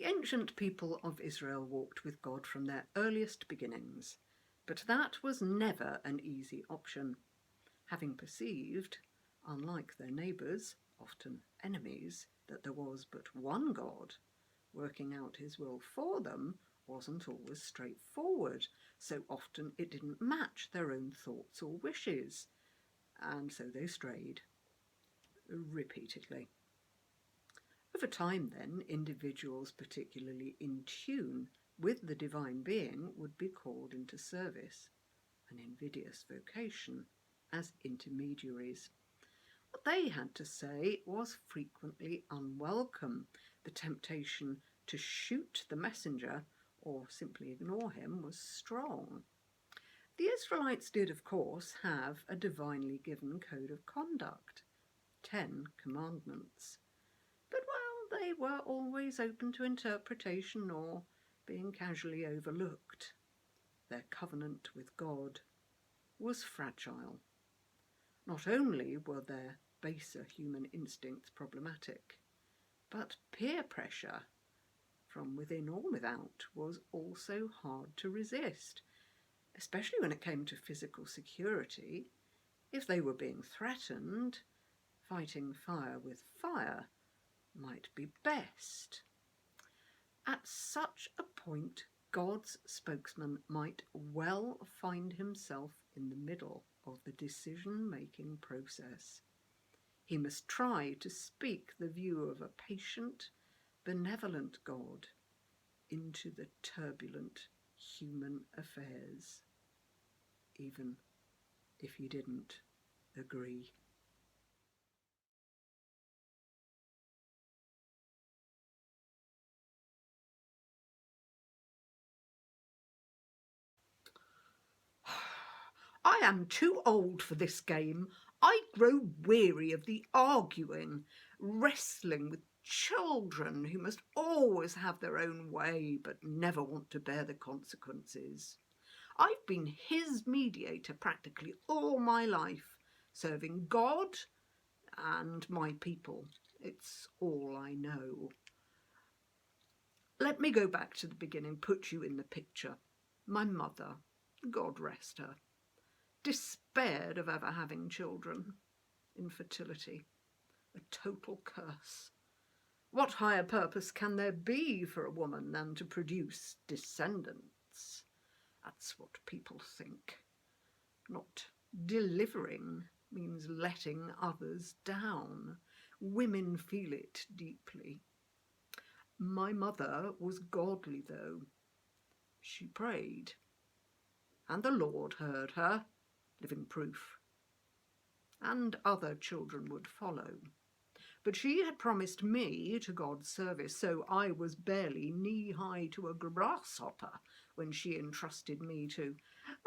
The ancient people of Israel walked with God from their earliest beginnings, but that was never an easy option. Having perceived, unlike their neighbours, often enemies, that there was but one God, working out his will for them wasn't always straightforward. So often it didn't match their own thoughts or wishes, and so they strayed repeatedly. Over time, then, individuals particularly in tune with the divine being would be called into service, an invidious vocation, as intermediaries. What they had to say was frequently unwelcome. The temptation to shoot the messenger or simply ignore him was strong. The Israelites did, of course, have a divinely given code of conduct, 10 commandments. But while they were always open to interpretation or being casually overlooked, their covenant with God was fragile. Not only were their baser human instincts problematic, but peer pressure, from within or without, was also hard to resist, especially when it came to physical security. If they were being threatened, fighting fire with fire might be best. At such a point, God's spokesman might well find himself in the middle of the decision-making process. He must try to speak the view of a patient, benevolent God into the turbulent human affairs, even if he didn't agree. I am too old for this game. I grow weary of the arguing, wrestling with children who must always have their own way but never want to bear the consequences. I've been his mediator practically all my life, serving God and my people. It's all I know. Let me go back to the beginning, put you in the picture. My mother, God rest her, despaired of ever having children. Infertility, a total curse. What higher purpose can there be for a woman than to produce descendants? That's what people think. Not delivering means letting others down. Women feel it deeply. My mother was godly, though. She prayed, and the Lord heard her, living proof. And other children would follow. But she had promised me to God's service, so I was barely knee-high to a grasshopper when she entrusted me to,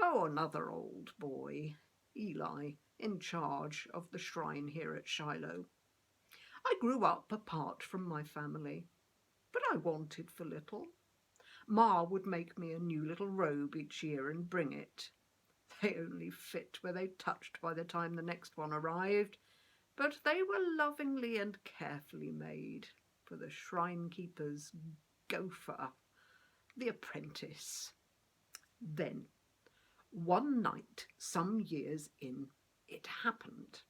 another old boy, Eli, in charge of the shrine here at Shiloh. I grew up apart from my family, but I wanted for little. Ma would make me a new little robe each year and bring it. They only fit where they touched by the time the next one arrived, but they were lovingly and carefully made for the shrine-keeper's gopher, the apprentice. Then, one night, some years in, it happened.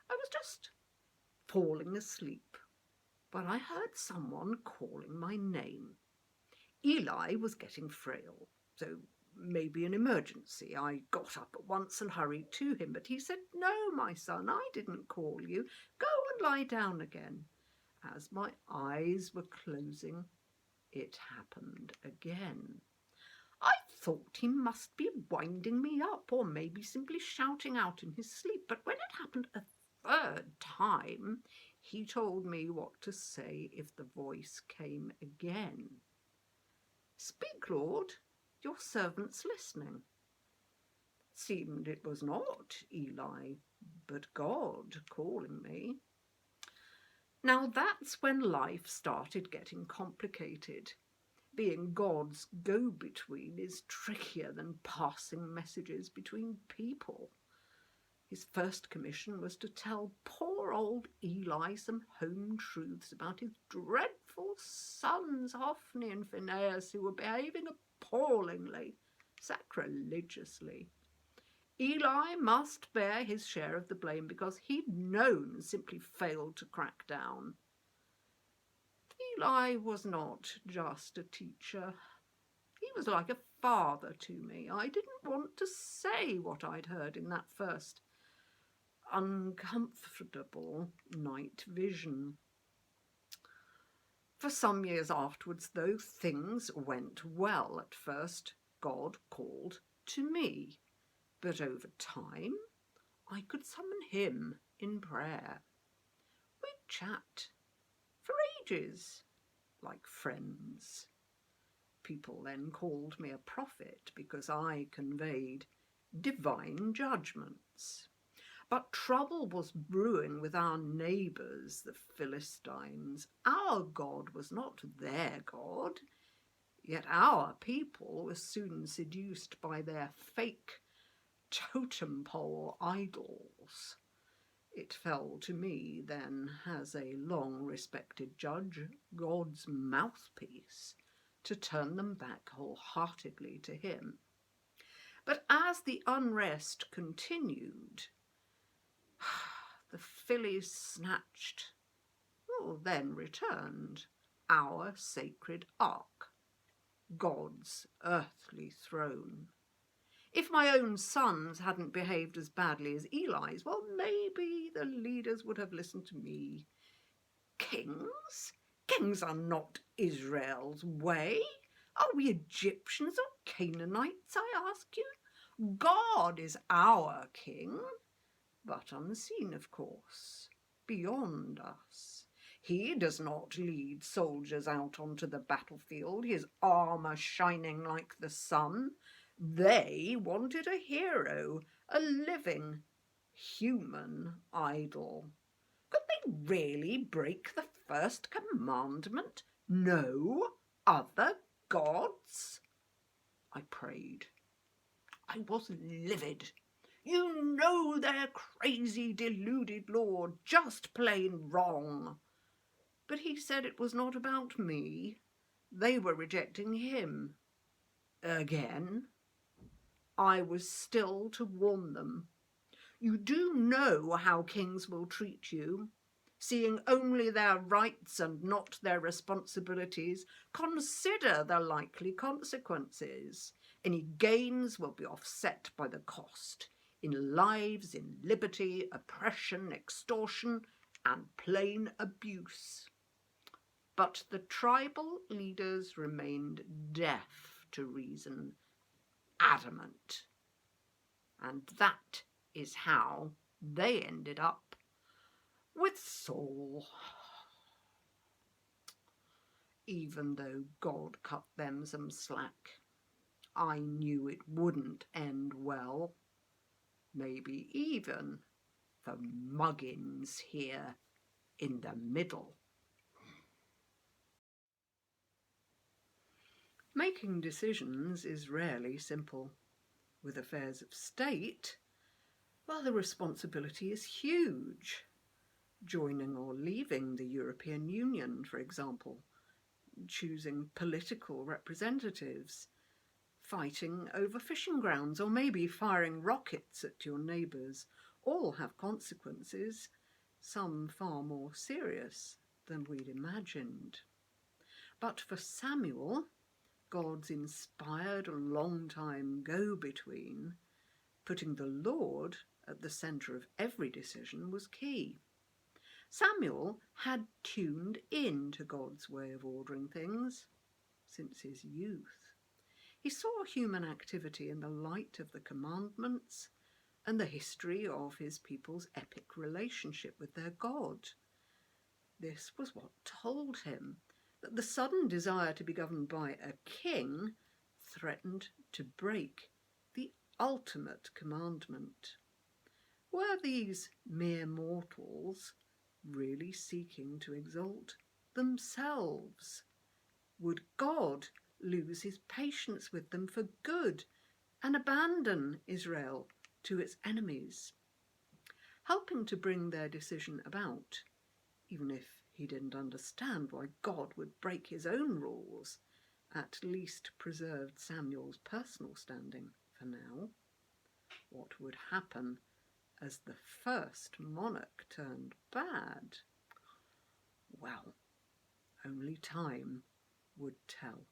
I was just falling asleep, but I heard someone calling my name. Eli was getting frail, so maybe an emergency. I got up at once and hurried to him, but he said, "No, my son, I didn't call you. Go and lie down again." As my eyes were closing, it happened again. I thought he must be winding me up, or maybe simply shouting out in his sleep, but when it happened a third time, he told me what to say if the voice came again. "Speak, Lord, your servant's listening." It seemed it was not Eli, but God calling me. Now that's when life started getting complicated. Being God's go-between is trickier than passing messages between people. His first commission was to tell poor old Eli some home truths about his dreadful faithful sons, Hophni and Phinehas, who were behaving appallingly, sacrilegiously. Eli must bear his share of the blame because he'd known simply failed to crack down. Eli was not just a teacher. He was like a father to me. I didn't want to say what I'd heard in that first uncomfortable night vision. For some years afterwards, though, things went well. At first, God called to me, but over time, I could summon him in prayer. We'd chat for ages, like friends. People then called me a prophet because I conveyed divine judgments. But trouble was brewing with our neighbours, the Philistines. Our God was not their God, yet our people were soon seduced by their fake totem pole idols. It fell to me then, as a long-respected judge, God's mouthpiece, to turn them back wholeheartedly to him. But as the unrest continued, the Phillies snatched, then returned, our sacred ark, God's earthly throne. If my own sons hadn't behaved as badly as Eli's, well, maybe the leaders would have listened to me. Kings? Kings are not Israel's way. Are we Egyptians or Canaanites, I ask you? God is our king, but unseen, of course, beyond us. He does not lead soldiers out onto the battlefield, his armour shining like the sun. They wanted a hero, a living, human idol. Could they really break the first commandment? No other gods? I prayed. I was livid. You know their crazy, deluded Lord, just plain wrong. But he said it was not about me. They were rejecting him. Again, I was still to warn them. You do know how kings will treat you. Seeing only their rights and not their responsibilities, consider the likely consequences. Any gains will be offset by the cost in lives, in liberty, oppression, extortion, and plain abuse. But the tribal leaders remained deaf to reason, adamant. And that is how they ended up with Saul. Even though God cut them some slack, I knew it wouldn't end well. Maybe even for Muggins here in the middle. Making decisions is rarely simple. With affairs of state, well, the responsibility is huge. Joining or leaving the European Union, for example, choosing political representatives, fighting over fishing grounds, or maybe firing rockets at your neighbours, all have consequences, some far more serious than we'd imagined. But for Samuel, God's inspired long-time go-between, putting the Lord at the centre of every decision was key. Samuel had tuned in to God's way of ordering things since his youth. He saw human activity in the light of the commandments and the history of his people's epic relationship with their God. This was what told him that the sudden desire to be governed by a king threatened to break the ultimate commandment. Were these mere mortals really seeking to exalt themselves? Would God lose his patience with them for good and abandon Israel to its enemies? Helping to bring their decision about, even if He didn't understand why God would break his own rules, at least preserved Samuel's personal standing for now. What would happen as the first monarch turned bad? Well, only time would tell.